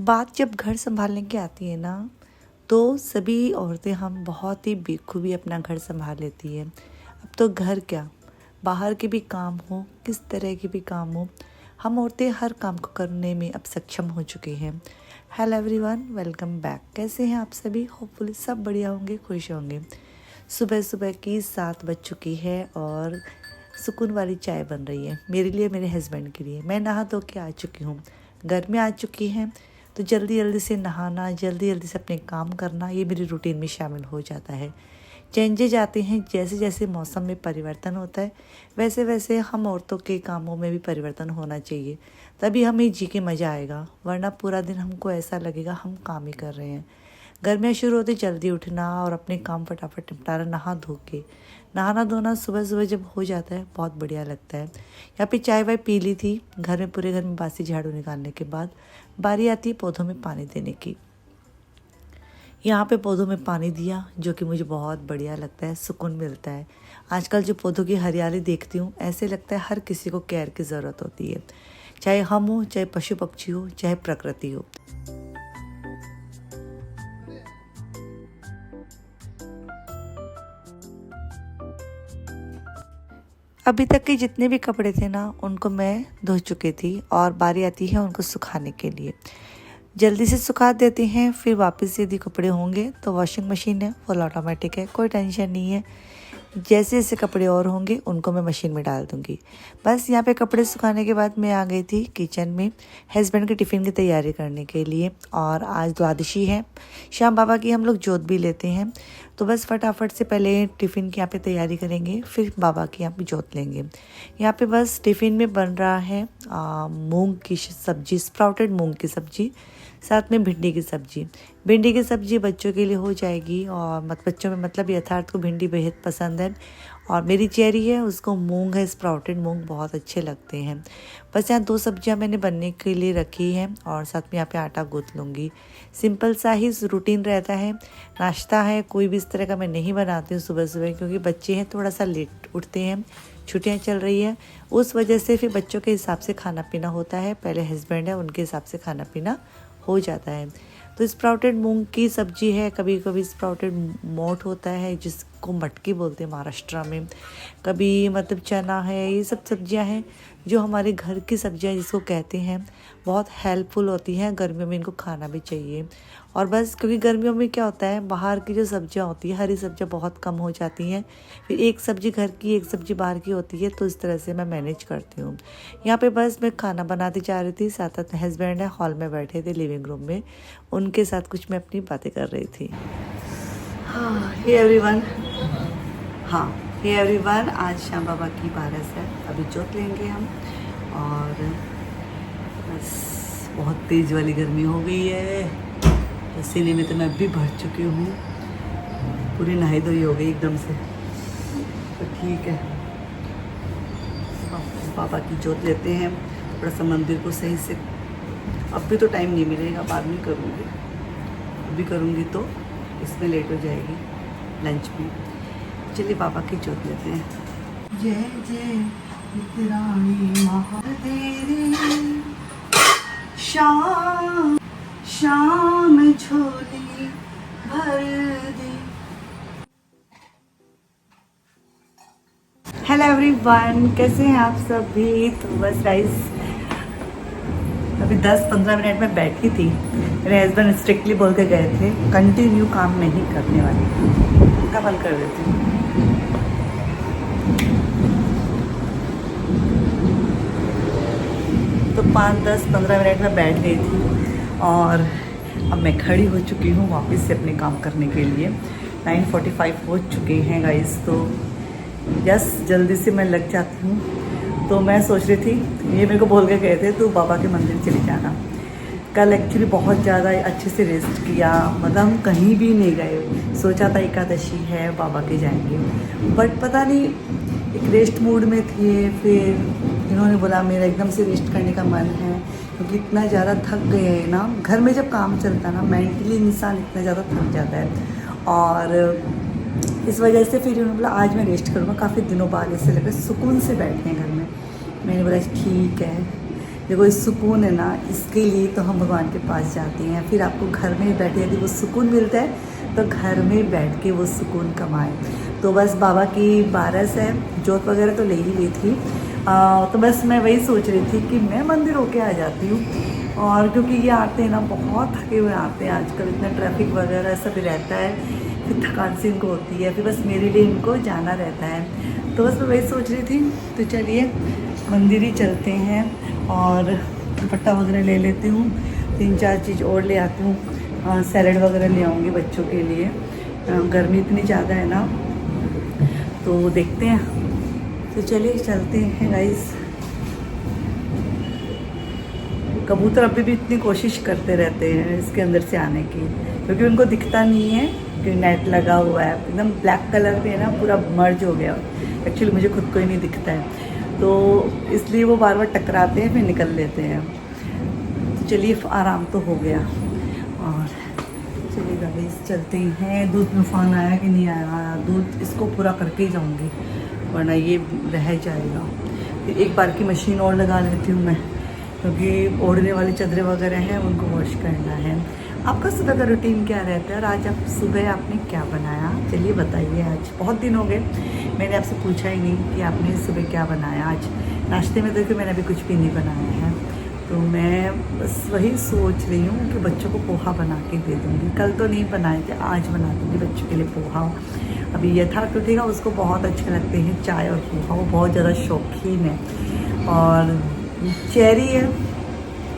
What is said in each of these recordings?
बात जब घर संभालने की आती है ना, तो सभी औरतें हम बहुत ही बेखूबी अपना घर संभाल लेती है। अब तो घर क्या, बाहर के भी काम हो, किस तरह के भी काम हो, हम औरतें हर काम को करने में अब सक्षम हो चुकी हैं। Hello everyone, welcome back. कैसे हैं आप सभी? होपफुली सब बढ़िया होंगे, खुश होंगे। सुबह सुबह की 7 बज चुकी है और सुकून वाली चाय बन रही है मेरे लिए, मेरे हस्बैंड के लिए। मैं नहा धो के आ चुकी हूँ, घर में आ चुकी हैं, तो जल्दी जल्दी से नहाना, जल्दी जल्दी से अपने काम करना, ये मेरी रूटीन में शामिल हो जाता है। चेंजेज आते हैं, जैसे जैसे मौसम में परिवर्तन होता है वैसे वैसे हम औरतों के कामों में भी परिवर्तन होना चाहिए, तभी हमें जी के मज़ा आएगा। वरना पूरा दिन हमको ऐसा लगेगा हम काम ही कर रहे हैं। घर में शुरू होते जल्दी उठना और अपने काम फटाफट निपटाना, नहा धो के। नहाना धोना सुबह सुबह जब हो जाता है बहुत बढ़िया लगता है। यहाँ पे चाय वाय पी ली थी, घर में पूरे घर में बासी झाड़ू निकालने के बाद बारी आती है पौधों में पानी देने की। यहाँ पे पौधों में पानी दिया, जो कि मुझे बहुत बढ़िया लगता है, सुकून मिलता है। आजकल जो पौधों की हरियाली देखती हूँ, ऐसे लगता है हर किसी को केयर की ज़रूरत होती है, चाहे हम हो, चाहे पशु पक्षी हो, चाहे प्रकृति हो। अभी तक के जितने भी कपड़े थे ना, उनको मैं धो चुकी थी और बारी आती है उनको सुखाने के लिए। जल्दी से सुखा देते हैं, फिर वापस यदि कपड़े होंगे तो वॉशिंग मशीन है, फुल ऑटोमेटिक है, कोई टेंशन नहीं है। जैसे जैसे कपड़े और होंगे उनको मैं मशीन में डाल दूँगी। बस यहाँ पे कपड़े सुखाने के बाद मैं आ गई थी किचन में हस्बैंड के टिफ़िन की तैयारी करने के लिए। और आज द्वादशी है, श्याम बाबा की हम लोग जोत भी लेते हैं, तो बस फटाफट से पहले टिफ़िन की यहाँ पे तैयारी करेंगे, फिर बाबा की यहाँ पे जोत लेंगे। यहाँ पे बस टिफ़िन में बन रहा है मूंग की सब्जी, स्प्राउटेड मूंग की सब्जी, साथ में भिंडी की सब्जी। भिंडी की सब्जी बच्चों के लिए हो जाएगी, और बच्चों में मतलब यथार्थ को भिंडी बेहद पसंद है, और मेरी चेरी है उसको मूंग है, स्प्राउटेड मूंग बहुत अच्छे लगते हैं। बस यहाँ 2 सब्जियाँ मैंने बनने के लिए रखी हैं, और साथ में यहाँ पे आटा गूँथ लूँगी। सिंपल सा ही रूटीन रहता है। नाश्ता है कोई भी इस तरह का मैं नहीं बनाती हूँ सुबह सुबह, क्योंकि बच्चे हैं थोड़ा सा लेट उठते हैं, छुट्टियाँ चल रही है, उस वजह से फिर बच्चों के हिसाब से खाना पीना होता है। पहले हस्बैंड है, उनके हिसाब से खाना पीना हो जाता है। तो स्प्राउटेड मूंग की सब्जी है, कभी कभी स्प्राउटेड मोठ होता है जिसको मटकी बोलते हैं महाराष्ट्र में, कभी मतलब चना है। ये सब सब्जियां हैं जो हमारे घर की सब्जियां जिसको कहते हैं, बहुत हेल्पफुल होती हैं। गर्मियों में इनको खाना भी चाहिए। और बस क्योंकि गर्मियों में क्या होता है, बाहर की जो सब्जियां होती है, हरी सब्जियां बहुत कम हो जाती हैं, फिर एक सब्जी घर की एक सब्जी बाहर की होती है, तो इस तरह से मैं मैनेज करती हूँ। यहाँ पे बस मैं खाना बनाती जा रही थी, साथ साथ हस्बैंड है हॉल में बैठे थे लिविंग रूम में, उनके साथ कुछ मैं अपनी बातें कर रही थी। हे एवरीवन, हे एवरीवन, आज श्याम बाबा की बारस है, अभी जोत लेंगे हम। और बस बहुत तेज़ वाली गर्मी हो गई है, पसीने में तो मैं भी भर चुकी हूँ, पूरी नहाई धोई हो गई एकदम से। तो ठीक है, बाबा की जोत लेते हैं, थोड़ा सा मंदिर को सही से। अब भी तो टाइम नहीं मिलेगा, बाद में करूँगी, अभी करूँगी तो इसमें लेट हो जाएगी लंच में। चलिए बाबा की जोत लेते हैं। जय जय रानी महादेवी, शाम शाम झोली भर दी। हेलो एवरीवन, कैसे हैं आप सभी? तो बस गाइस, अभी 10-15 मिनट में बैठी थी, मेरे हस्बैंड स्ट्रिक्टली बोल के गए थे कंटिन्यू काम नहीं करने वाली, का बंद कर देती हूँ। तो 5-10-15 मिनट में बैठ गई थी, और अब मैं खड़ी हो चुकी हूँ वापस से अपने काम करने के लिए। 9:45 हो चुके हैं गाइस, तो यस जल्दी से मैं लग जाती हूँ। तो मैं सोच रही थी, ये मेरे को बोल के गए थे तो बाबा के मंदिर चली जाना। कल एक्चुअली बहुत ज़्यादा अच्छे से रेस्ट किया, मतलब हम कहीं भी नहीं गए। सोचा था एकादशी है बाबा के जाएंगे, बट पता नहीं एक रेस्ट मूड में थे। फिर इन्होंने बोला मेरा एकदम से रेस्ट करने का मन है, क्योंकि इतना ज़्यादा थक गए हैं ना, घर में जब काम चलता है ना, मेंटली इंसान इतना ज़्यादा थक जाता है। और इस वजह से फिर उन्होंने बोला आज मैं रेस्ट करूँगा, काफ़ी दिनों बाद ऐसे लगा सुकून से बैठे हैं घर में। मैंने बोला ठीक है, देखो इस सुकून है ना, इसके लिए तो हम भगवान के पास जाते हैं। फिर आपको घर में बैठे यदि वो सुकून मिलता है तो घर में बैठ के वो सुकून कमाएं। तो बस बाबा की 12 है, जोत वगैरह तो ले ही ली थी। तो बस मैं वही सोच रही थी कि मैं मंदिर होके आ जाती हूँ। और क्योंकि ये आते हैं ना बहुत थके हुए आते हैं, आजकल इतना ट्रैफिक वगैरह सब रहता है, फिर थकान सी इनको होती है, फिर बस मेरे लिए इनको जाना रहता है। तो बस मैं वही सोच रही थी, तो चलिए मंदिर ही चलते हैं और दुपट्टा वगैरह ले लेती हूँ, 3-4 चीज़ और ले आती हूँ। सैलड वगैरह ले आऊँगी बच्चों के लिए, गर्मी इतनी ज़्यादा है ना, तो देखते हैं। तो चलिए चलते हैं गाइस। कबूतर अभी भी इतनी कोशिश करते रहते हैं इसके अंदर से आने की, क्योंकि उनको दिखता नहीं है कि नेट लगा हुआ है, एकदम ब्लैक कलर पे है ना, पूरा मर्ज हो गया। एक्चुअली मुझे खुद को ही नहीं दिखता है, तो इसलिए वो बार बार टकराते हैं, फिर निकल लेते हैं। तो चलिए आराम तो हो गया। और चलिए गाइस चलते हैं। दूध में फ़ोन आया कि नहीं आया, दूध इसको पूरा करके ही जाऊँगी वरना ये रह जाएगा। फिर एक बार की मशीन और लगा लेती हूँ मैं, क्योंकि ओढ़ने वाली चादरें वगैरह हैं उनको वॉश करना है। आपका सुबह का रूटीन क्या रहता है और आज आप सुबह आपने क्या बनाया, चलिए बताइए। आज बहुत दिन हो गए मैंने आपसे पूछा ही नहीं कि आपने सुबह क्या बनाया। आज नाश्ते में देखो मैंने अभी कुछ भी नहीं बनाया है, तो मैं बस वही सोच रही हूँ कि बच्चों को पोहा बना के दे दूँगी। कल तो नहीं बनाए थे, आज बना दूँगी बच्चों के लिए पोहा। अभी यथार्थ उठेगा, उसको बहुत अच्छे लगते हैं चाय और पोहा, वो बहुत ज़्यादा शौकीन है। और चेरी है,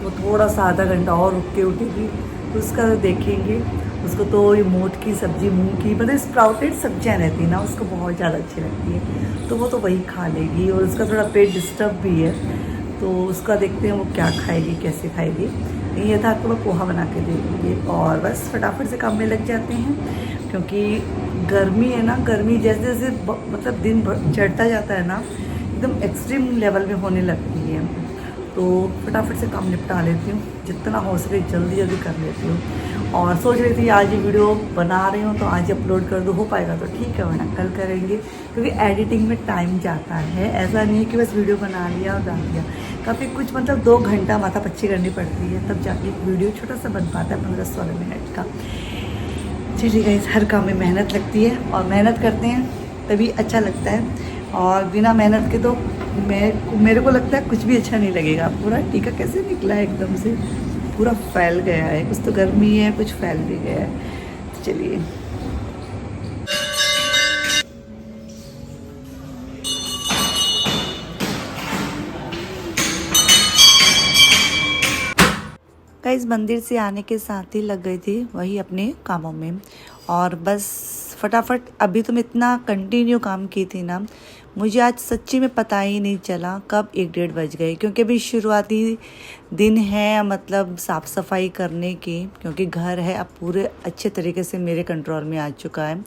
वो थोड़ा सा आधा घंटा और रुक के उठेगी तो उसका देखेंगे। उसको तो ये मोठ की सब्ज़ी, मूंग की, मतलब स्प्राउटेड सब्जियाँ रहती हैं ना, उसको बहुत ज़्यादा अच्छी लगती है, तो वो तो वही खा लेगी। और उसका थोड़ा पेट डिस्टर्ब भी है, तो उसका देखते हैं वो क्या खाएगी, कैसे खाएगी। ये था तो मैं पोहा बना के दे दूँगी और बस फटाफट से काम में लग जाते हैं। क्योंकि गर्मी है ना, गर्मी जैसे जैसे मतलब दिन चढ़ता जाता है ना, एकदम एक्सट्रीम लेवल में होने लगती है, तो फटाफट से काम निपटा लेती हूँ, जितना हो सके जल्दी जल्दी कर लेती हूँ। और सोच रही थी आज ये वीडियो बना रही हूँ तो आज अपलोड कर दो, हो पाएगा तो ठीक है, वरना कल करेंगे, क्योंकि एडिटिंग में टाइम जाता है। ऐसा नहीं है कि बस वीडियो बना लिया और डाल दिया, काफ़ी कुछ मतलब 2 घंटा माथा पच्ची करनी पड़ती है, तब जाके एक वीडियो छोटा सा बन पाता है 15-16 मिनट का। चलिए गाइस, हर काम में मेहनत लगती है और मेहनत करते हैं तभी अच्छा लगता है, और बिना मेहनत के तो मेरे को लगता है कुछ भी अच्छा नहीं लगेगा। पूरा टीका कैसे निकला है, एकदम से पूरा फैल गया है, कुछ तो गर्मी है कुछ फैल भी गया है। तो चलिए गाइस, मंदिर से आने के साथ ही लग गई थी वही अपने कामों में, और बस फटाफट अभी तो मैं इतना कंटिन्यू काम की थी ना, मुझे आज सच्ची में पता ही नहीं चला कब 1-1:30 बज गए। क्योंकि अभी शुरुआती दिन है, मतलब साफ़ सफाई करने की, क्योंकि घर है अब पूरे अच्छे तरीके से मेरे कंट्रोल में आ चुका है।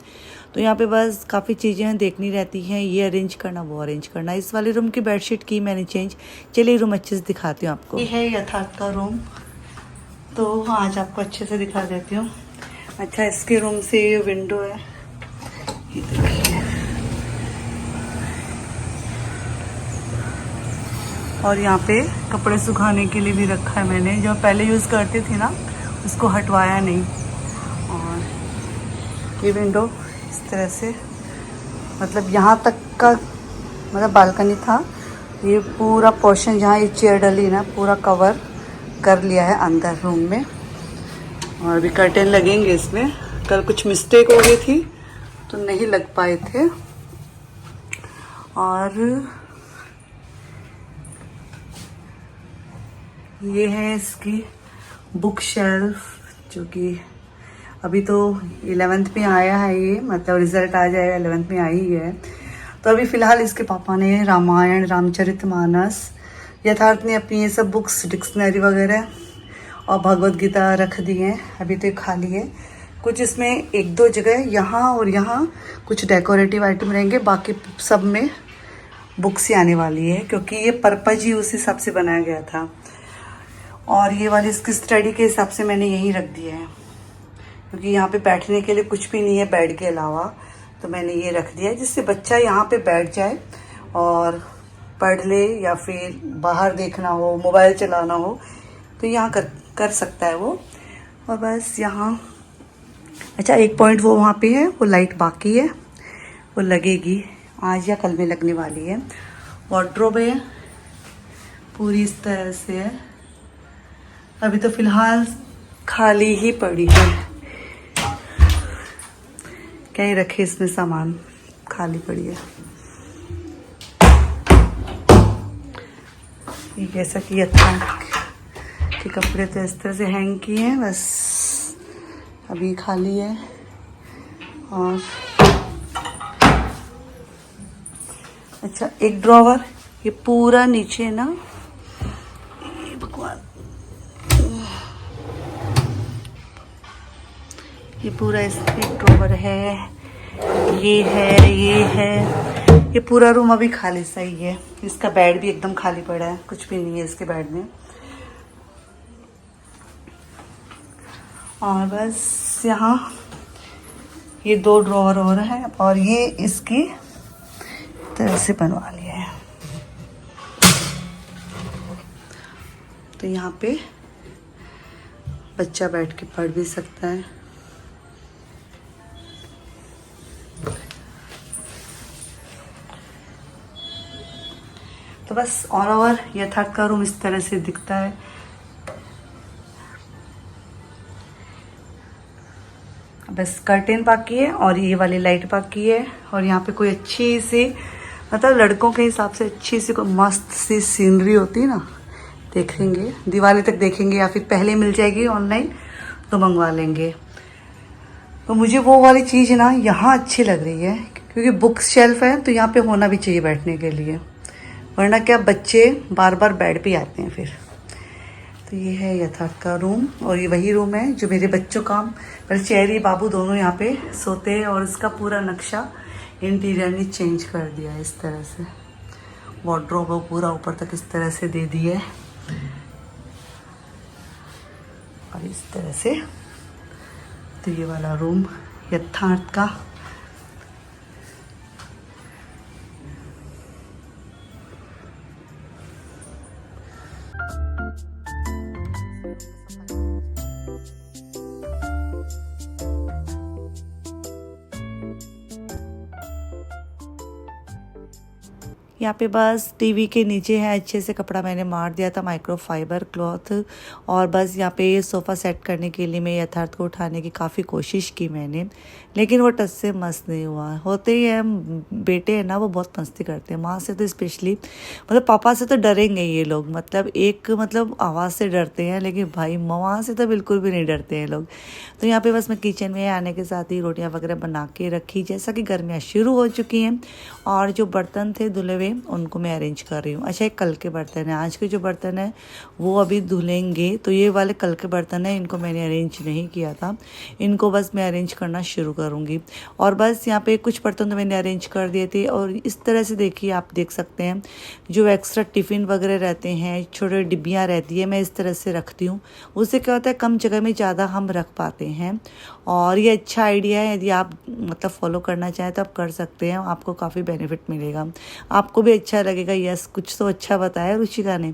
तो यहाँ पे बस काफ़ी चीज़ें देखनी रहती हैं, ये अरेंज करना वो अरेंज करना। इस वाले रूम की बेडशीट की मैंने चेंज। चलिए रूम अच्छे से दिखाती हूँ आपको। ये है यथार्थ का रूम, तो आज आपको अच्छे से दिखा देती हूँ। अच्छा, इसके रूम से ये विंडो है, ये देखिए, और यहाँ पे कपड़े सुखाने के लिए भी रखा है मैंने, जो पहले यूज़ करती थी ना उसको हटवाया नहीं। और ये विंडो इस तरह से, मतलब यहाँ तक का मतलब बालकनी था, ये पूरा पोर्शन जहाँ ये चेयर डली ना पूरा कवर कर लिया है अंदर रूम में। और भी कर्टेन लगेंगे इसमें, कल कुछ मिस्टेक हो गई थी तो नहीं लग पाए थे। और ये है इसकी बुक शेल्फ, जो कि अभी तो 11th में आया है, ये मतलब रिजल्ट आ जाएगा 11th में आ ही है। तो अभी फ़िलहाल इसके पापा ने रामायण, रामचरितमानस, यथार्थ ने अपनी ये सब बुक्स, डिक्शनरी वगैरह और भगवत गीता रख दी हैं। अभी तो ये खाली है, कुछ इसमें 1-2 जगह यहाँ और यहाँ कुछ डेकोरेटिव आइटम रहेंगे, बाकी सब में बुक्स ही आने वाली है, क्योंकि ये पर्पज ही उस हिसाब से बनाया गया था। और ये वाली इसकी स्टडी के हिसाब से मैंने यहीं रख दिया है, क्योंकि यहाँ पे बैठने के लिए कुछ भी नहीं है बेड के अलावा, तो मैंने ये रख दिया है जिससे बच्चा यहाँ पे बैठ जाए और पढ़ ले या फिर बाहर देखना हो, मोबाइल चलाना हो तो यहाँ कर सकता है वो। और बस यहाँ अच्छा एक पॉइंट वो वहाँ पे है, वो लाइट बाकी है, वो लगेगी आज या कल में लगने वाली है। वार्डरोब है पूरी इस तरह से है, अभी तो फिलहाल खाली ही पड़ी है, क्या ही रखे इसमें सामान, खाली पड़ी है। ये जैसा कि अच्छा कि कपड़े तो इस तरह से हैंग किए हैं, बस अभी खाली है। और अच्छा एक ड्रॉवर, ये पूरा नीचे ना, ये भगवान, ये पूरा इसमें ड्रॉवर है, ये है, ये है, ये पूरा रूम अभी खाली सा ही है। इसका बेड भी एकदम खाली पड़ा है, कुछ भी नहीं है इसके बेड में। और बस यहाँ ये 2 ड्रॉवर और है, और ये इसकी तरह से बनवा लिया है। तो यहाँ पे बच्चा बैठ के पढ़ भी सकता है। तो बस ऑल ओवर यथार्थ का रूम इस तरह से दिखता है। बस कर्टेन बाकी है और ये वाली लाइट बाकी है। और यहाँ पे कोई अच्छी सी, मतलब लड़कों के हिसाब से अच्छी सी कोई मस्त सी सीनरी होती है ना, देखेंगे दिवाली तक देखेंगे, या फिर पहले मिल जाएगी ऑनलाइन तो मंगवा लेंगे। तो मुझे वो वाली चीज़ ना यहाँ अच्छी लग रही है, क्योंकि बुक शेल्फ है तो यहाँ पे होना भी चाहिए बैठने के लिए, वरना क्या बच्चे बार बार बेड पे आते हैं फिर। तो ये है यथार्थ का रूम, और ये वही रूम है जो मेरे बच्चों का, मेरे चेरी बाबू दोनों यहाँ पे सोते हैं। और इसका पूरा नक्शा इंटीरियर ने चेंज कर दिया है इस तरह से। वार्डरोब वो पूरा ऊपर तक इस तरह से दे दिया है, और इस तरह से। तो ये वाला रूम यथार्थ का। यहाँ पे बस टीवी के नीचे है, अच्छे से कपड़ा मैंने मार दिया था, माइक्रोफाइबर क्लॉथ। और बस यहाँ पे सोफ़ा सेट करने के लिए मैं यथार्थ को उठाने की काफ़ी कोशिश की मैंने, लेकिन वो टस से मस्त नहीं हुआ। होते ही हैं बेटे हैं ना, वो बहुत मस्ती करते हैं, माँ से तो स्पेशली, मतलब पापा से तो डरेंगे ये लोग, मतलब एक मतलब आवाज़ से डरते हैं, लेकिन भाई माँ से तो बिल्कुल भी नहीं डरते हैं लोग। तो यहाँ पे बस मैं किचन में आने के साथ ही रोटियाँ वगैरह बना के रखी, जैसा कि गर्मियाँ शुरू हो चुकी हैं, और जो बर्तन थे धुले हुए उनको मैं अरेंज कर रही हूँ। अच्छा, एक कल के बर्तन है, आज के जो बर्तन है वो अभी धुलेंगे, तो ये वाले कल के बर्तन है, इनको मैंने अरेंज नहीं किया था, इनको बस मैं अरेंज करना शुरू करूँगी। और बस यहाँ पे कुछ बर्तन तो मैंने अरेंज कर दिए थे, और इस तरह से देखिए आप देख सकते हैं जो एक्स्ट्रा टिफ़िन वगैरह रहते हैं, छोटे डिब्बियाँ रहती है, मैं इस तरह से रखती हूँ। उससे क्या होता है, कम जगह में ज़्यादा हम रख पाते हैं, और ये अच्छा आइडिया है। यदि आप मतलब फॉलो करना चाहें तो आप कर सकते हैं, आपको काफ़ी बेनिफिट मिलेगा, आपको भी अच्छा लगेगा। यस, कुछ तो अच्छा बताया रुचिका ने।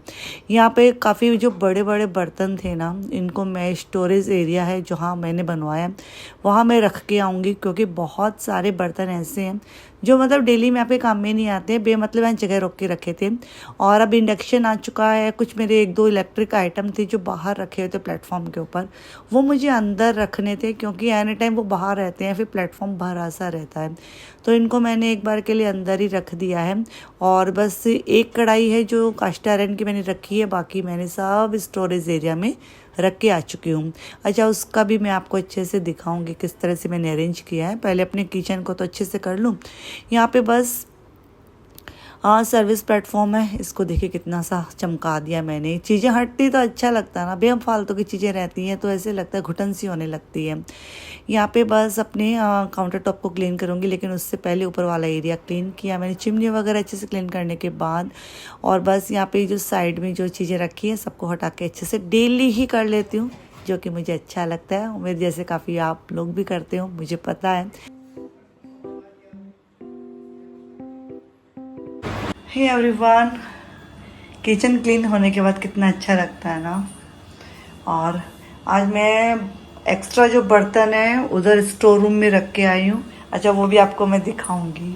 यहाँ पे काफ़ी जो बड़े बड़े बर्तन थे ना, इनको मैं स्टोरेज एरिया है जहाँ मैंने बनवाया वहाँ मैं रख के आऊँगी, क्योंकि बहुत सारे बर्तन ऐसे हैं जो मतलब डेली में यहाँ पे काम में नहीं आते, बेमतलब यहाँ जगह रोक के रखे थे। और अब इंडक्शन आ चुका है, कुछ मेरे 1-2 इलेक्ट्रिक आइटम थे जो बाहर रखे हुए थे प्लेटफॉर्म के ऊपर, वो मुझे अंदर रखने थे, क्योंकि एनी टाइम वो बाहर रहते हैं, फिर प्लेटफॉर्म भरा सा रहता है। तो इनको मैंने एक बार के लिए अंदर ही रख दिया है। और बस एक कढ़ाई है जो कास्ट आयरन की मैंने रखी है, बाकी मैंने सब स्टोरेज एरिया में रख के आ चुकी हूँ। अच्छा, उसका भी मैं आपको अच्छे से दिखाऊंगी किस तरह से मैंने अरेंज किया है। पहले अपने किचन को तो अच्छे से कर लूँ। यहाँ पे बस सर्विस प्लेटफॉर्म है, इसको देखिए कितना सा चमका दिया मैंने। चीज़ें हटती तो अच्छा लगता है ना, बेफालतू की चीज़ें रहती हैं तो ऐसे लगता है घुटन सी होने लगती है। यहाँ पे बस अपने काउंटर टॉप को क्लीन करूँगी, लेकिन उससे पहले ऊपर वाला एरिया क्लीन किया मैंने, चिमनी वगैरह अच्छे से क्लीन करने के बाद। और बस यहाँ पे जो साइड में जो चीज़ें रखी हैं सबको हटा के अच्छे से डेली ही कर लेती हूँ, जो कि मुझे अच्छा लगता है। उम्मीद जैसे काफ़ी आप लोग भी करते हो, मुझे पता है। हे एवरीवन, किचन क्लीन होने के बाद कितना अच्छा लगता है ना। और आज मैं एक्स्ट्रा जो बर्तन है उधर स्टोर रूम में रख के आई हूँ। अच्छा, वो भी आपको मैं दिखाऊंगी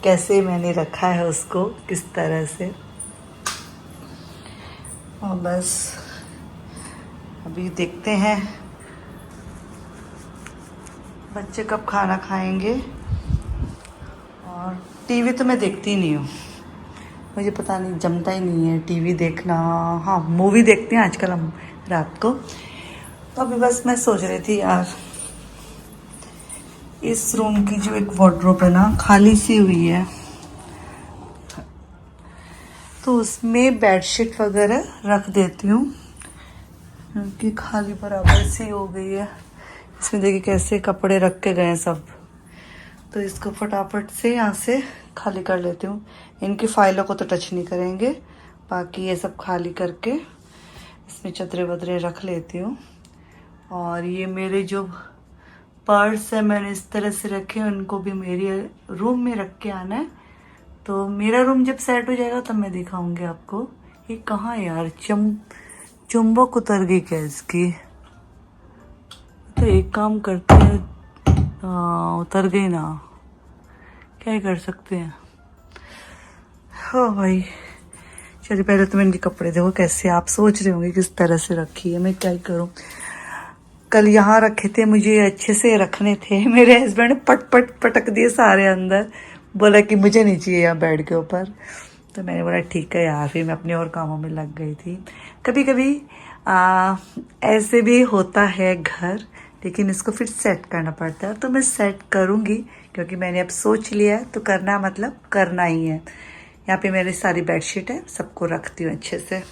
कैसे मैंने रखा है उसको, किस तरह से। और बस अभी देखते हैं बच्चे कब खाना खाएंगे। और टीवी तो मैं देखती नहीं हूँ, मुझे पता नहीं, जमता ही नहीं है टीवी देखना। हाँ, मूवी देखते हैं आजकल हम रात को। तो अभी बस मैं सोच रही थी यार, इस रूम की जो एक वार्डरोब है ना, खाली सी हुई है, तो उसमें बेडशीट वगैरह रख देती हूँ, क्योंकि खाली बराबर सी हो गई है। इसमें देखिए कैसे कपड़े रख के गए हैं सब। तो इसको फटाफट से यहाँ से खाली कर लेती हूँ। इनकी फाइलों को तो टच नहीं करेंगे, बाकी ये सब खाली करके इसमें चदरे वदरे रख लेती हूँ। और ये मेरे जो पर्स है मैंने इस तरह से रखे, उनको भी मेरे रूम में रख के आना है। तो मेरा रूम जब सेट हो जाएगा तब मैं दिखाऊंगी आपको। ये कहाँ है यार, चुंबक उतर गई क्या इसकी? तो एक काम करते हैं, उतर गई ना, क्या ही कर सकते हैं। हाँ भाई, चलिए पहले तो मैं इनके कपड़े देखो कैसे, आप सोच रहे होंगे किस तरह से रखी है, मैं क्या ही करूँ। कल यहाँ रखे थे, मुझे अच्छे से रखने थे, मेरे हस्बैंड ने पट पट पटक दिए सारे अंदर, बोला कि मुझे नहीं चाहिए यहाँ बेड के ऊपर। तो मैंने बोला ठीक है यार, फिर मैं अपने और कामों में लग गई थी। कभी कभी ऐसे भी होता है घर, लेकिन इसको फिर सेट करना पड़ता है। तो मैं सेट करूँगी, क्योंकि मैंने अब सोच लिया है, तो करना मतलब करना ही है। यहाँ पे मेरी सारी बेडशीट है, सबको रखती हूँ अच्छे से।